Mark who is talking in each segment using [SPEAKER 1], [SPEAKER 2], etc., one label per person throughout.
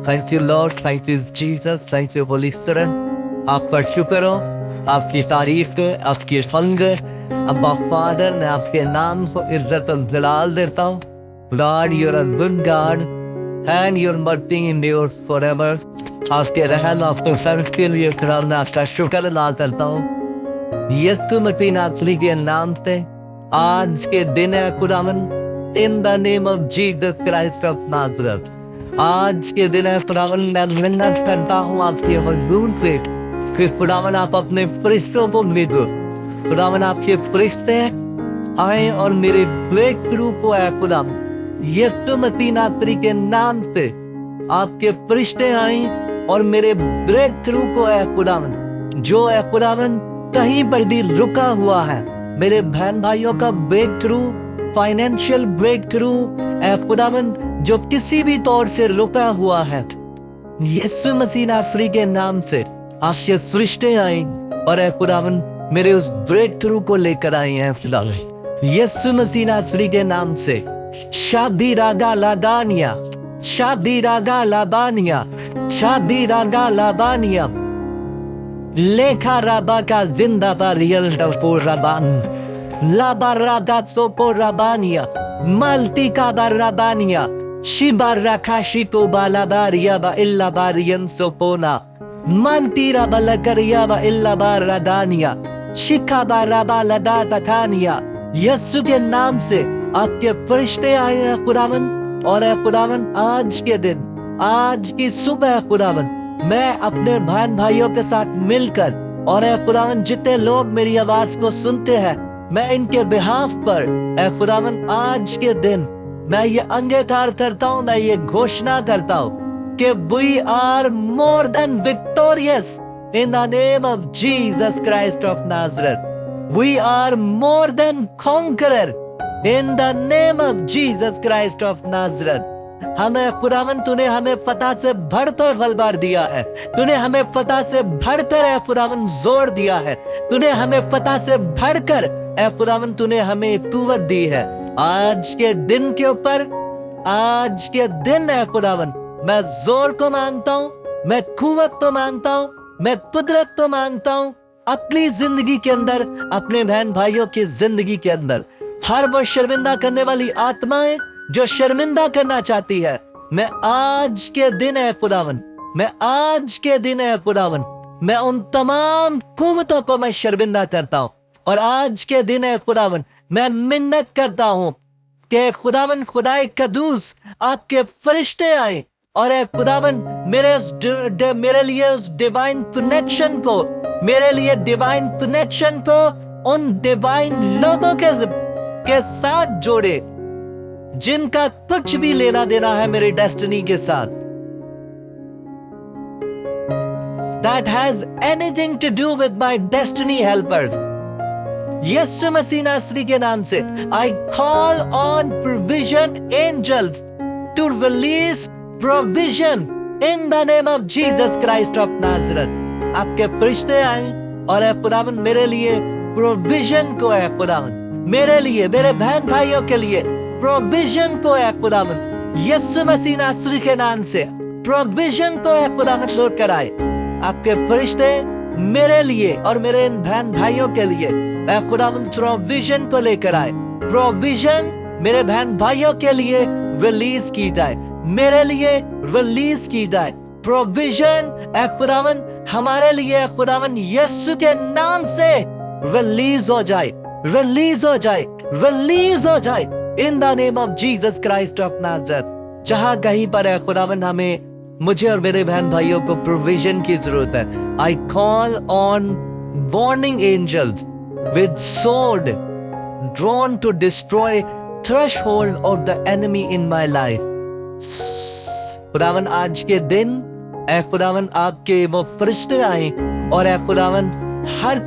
[SPEAKER 1] Thank you Lord, thank you Jesus, thank you Holi spirit. आपका शुक्र हो, आपकी तारीफ है, आपकी फंग है। अब्बा फादर, मैं आपके नाम को इज्जत और जलाल देता हूँ। Lord, you are a good God and your mercy endures forever। आपके रहम, आपके फर्ज के लिए खुदा मैं आपका शुक्र अदा करता हूँ। यीशु मसीह नासरी के नाम से आज के दिन है खुदावन, इन the name of Jesus Christ of Nazareth. आज के दिन है खुदावन, मैं मिन्नत करता हूँ आपके हुजूर से कि खुदावन आप अपने फरिश्तों को भेजो। खुदावन आपके फरिश्ते आए और मेरे ब्रेक थ्रू को है खुदावन, यीशु मसीह नासरी के नाम से आपके फरिश्ते आए और मेरे ब्रेक थ्रू को है खुदावन, जो है खुदावन कहीं पर भी रुका हुआ है, मेरे बहन भाइयों का breakthrough, financial breakthrough है खुदावन, जो किसी भी तौर से रुका हुआ है, यीशु मसीह नासरी के नाम से आज फरिश्ते आए और है खुदावन मेरे उस ब्रेक थ्रू को लेकर आए हैं खुदावन, यीशु मसीह नासरी के नाम से। शाबी रागा लादानिया, शाबी रागा लाबानिया, शाबी रागा लाबानिया, लेखा राबा का जिंदा बारियल डफो रबान, लाबारादा सोपो रबानिया, मल्टी का बाराबानिया, शिबा रखाशी को बालाबारिया बा इल्ला बारियन सोपोना, मंतीरा बलकरिया बा इल्ला बारादानिया, शिखा बाराबा लदा तथानिया। यीशु के नाम से आपके फरिश्ते आए हैं खुदावन, और है खुदावन आज के दिन, आज की सुबह खुदावन, मैं अपने बहन भाइयों के साथ मिलकर और है खुदावन जितने लोग मेरी आवाज को सुनते हैं, मैं इनके बिहाफ पर है खुदावन आज के दिन मैं ये अंगीकार करता हूँ, मैं ये घोषणा करता हूँ कि we are more than victorious in the name of Jesus Christ of Nazareth. We are more than conqueror in the name of Jesus Christ of Nazareth. हमें खुदावन तूने हमें फतह से बढ़कर फलबार दिया है, तूने हमें फतह से बढ़कर है खुदावन जोर दिया है, तूने हमें फतह से बढ़कर है खुदावन तूने हमें कुव्वत दी है। आज के दिन के ऊपर, आज के दिन है खुदावन, मैं जोर को मानता हूँ, मैं कुव्वत को मानता हूँ, मैं कुदरत को मानता हूँ अपनी जिंदगी के अंदर, अपने बहन भाइयों की जिंदगी के अंदर। हर वो शर्मिंदा करने वाली आत्माएं जो शर्मिंदा करना चाहती है, मैं आज के दिन है खुदावन, मैं आज के दिन है खुदावन, मैं उन तमाम कुव्वतों को मैं शर्मिंदा करता हूँ। और आज के दिन है खुदावन, मैं मिन्नत करता हूँ कि खुदावन खुदाए कदूस आपके फरिश्ते आए और है खुदावन मेरे लिए उस डिवाइन कनेक्शन को, मेरे लिए डिवाइन कनेक्शन को उन डिवाइन लोगों के साथ जोड़े जिनका कुछ भी लेना देना है मेरे डेस्टिनी के साथ, that has anything to do with my destiny helpers। यीशु मसीह नासरी के नाम से I call on provision angels to release provision in the name of Jesus Christ of Nazareth। आपके फरिश्ते आए और है खुदावन मेरे लिए प्रोविजन को है खुदावन, मेरे लिए, मेरे बहन भाइयों के लिए प्रोविजन को है खुदावन, यीशु मसीह नासरी के नाम से प्रोविजन को है खुदावन छोड़ कर आए। आपके फरिश्ते मेरे लिए और मेरे इन बहन भाइयों के लिए खुदावन प्रोविजन को लेकर आए। प्रोविजन मेरे बहन भाइयों के लिए रिलीज की जाए, मेरे लिए रिलीज की जाए। प्रोविजन खुदावन हमारे लिए खुदावन यीशु के नाम से रिलीज हो जाए, रिलीज हो जाए, रिलीज हो जाए इन the name of Jesus Christ of Nazareth. जहां कहीं पर है खुदावन हमें, मुझे और मेरे बहन भाइयों को प्रोविजन की जरूरत है। I call on warning angels with sword drawn to destroy threshold of the enemy in my life. खुदावन आज के दिन ऐ खुदावन आपके वो फरिश्ते आए और ऐ खुदावन हर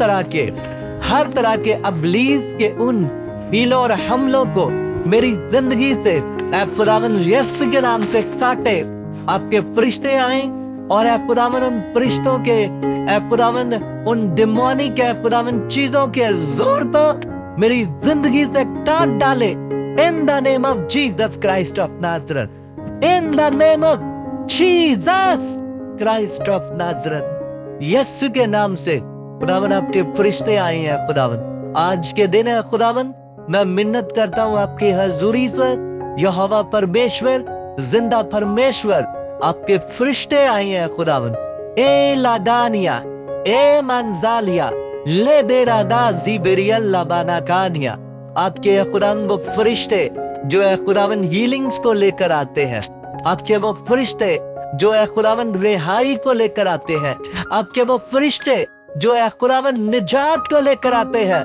[SPEAKER 1] तरह के अबलीस के उन हीलों और हमलों को मेरी जिंदगी से ऐ खुदावन यीशु के नाम से काटे। आपके फरिश्ते आए और ऐ खुदावन उन फरिश्तों के ऐ खुदावन उन डिमोनिक ऐ खुदावन चीजों के जोर पर मेरी जिंदगी से काट डाले in the name of Jesus Christ of Nazareth, in the name of Jesus Christ of Nazareth, यीशु के नाम से खुदावन आपके फरिश्ते आए हैं खुदावन। आज के दिन है खुदावन, मैं मिन्नत करता हूँ आपकी हजूरी से, यहोवा परमेश्वर, जिंदा परमेश्वर, आपके फरिश्ते आए हैं खुदावन। ए लादानिया, ए मंजालिया, ले बेरादा जीबेरियल लाबाना कानिया, आपके खुदावन वो फरिश्ते जो है खुदावन हीलिंग्स को लेकर आते हैं, आपके वो फरिश्ते जो है खुदावन रिहाई को लेकर आते हैं, आपके वो फरिश्ते जो है खुदावन निजात को लेकर आते हैं,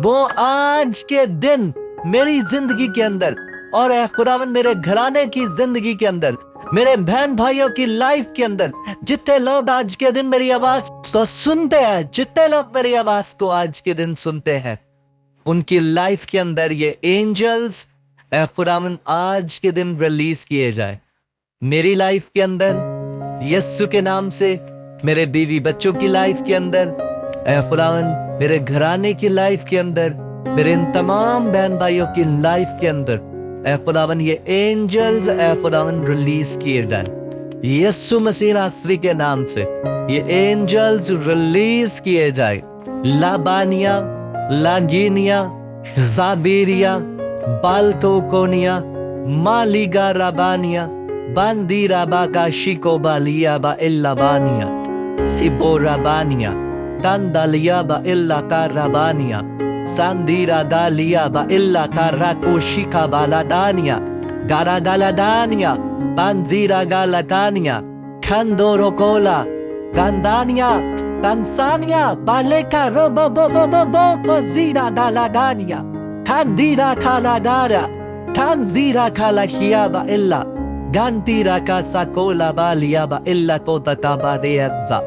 [SPEAKER 1] वो आज के दिन मेरी जिंदगी के अंदर और है खुदावन मेरे घराने की जिंदगी के अंदर, मेरे बहन भाइयों की लाइफ के अंदर, जितने लोग आज के दिन मेरी आवाज तो सुनते हैं, जितने लोग मेरी आवाज को आज के दिन सुनते हैं, उनकी लाइफ के अंदर ये एंजल्स खुदावन आज के दिन रिलीज किए जाए। मेरी लाइफ के अंदर यीशु के नाम से, मेरे बीवी बच्चों की लाइफ के अंदर खुदावन, मेरे घराने की लाइफ के अंदर, मेरे इन तमाम बहन भाइयों की लाइफ के अंदर खुदावन ये एंजल्स खुदावन रिलीज किए जाए यीशु मसीह नासरी के नाम से। ये एंजल्स रिलीज किए जाए। लाबानिया, लागिनिया, जाबीरिया, बाल्टोकोनिया, मालिगा राबानिया, बांदीरा बाका शिको बालिया बा इल्लाबानिया, सिबो राबानिया, तंदालिया बा इल्ला का राबानिया, सांदीरा दालिया बा इल्ला का राको शिका बालादानिया, गारा गालादानिया, बांजीरा गालादानिया, खंदोरो कोला, गंदानिया, तंसानिया, बालेका रोबो बो बो बो बो बो जीरा गालादानिया, खंदीरा खालादारा, खंजीरा खालाशिया इल्ला, गंतीरा का साकोला बालिया बा इल्ला तो तताबा देयब्जा,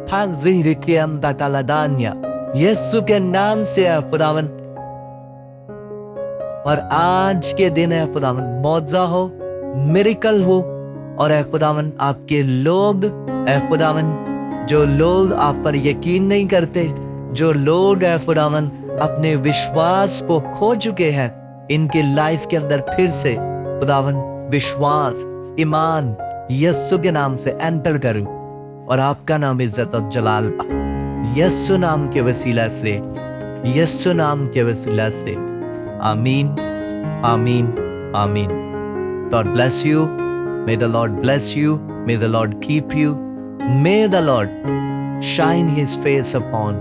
[SPEAKER 1] खंजीर के अंदा कालादानिया, यीशु के नाम से है खुदावन। और आज के दिन है खुदावन, मौजा हो, मिरेकल हो, और है खुदावन आपके लोग है खुदावन, जो लोग आप पर यकीन नहीं करते, जो लोग है खुदावन अपने विश्वास को खो चुके हैं, इनके लाइफ के अंदर फिर से खुदावन विश्वास, ईमान यीशु के नाम से एंटर करूं, और आपका नाम इज्जत और जलाल पा, यीशु नाम के वसीला से, यीशु नाम के वसीला से। आमीन, आमीन, आमीन। God bless you. May the Lord bless you. May the Lord keep you. May the Lord shine his face upon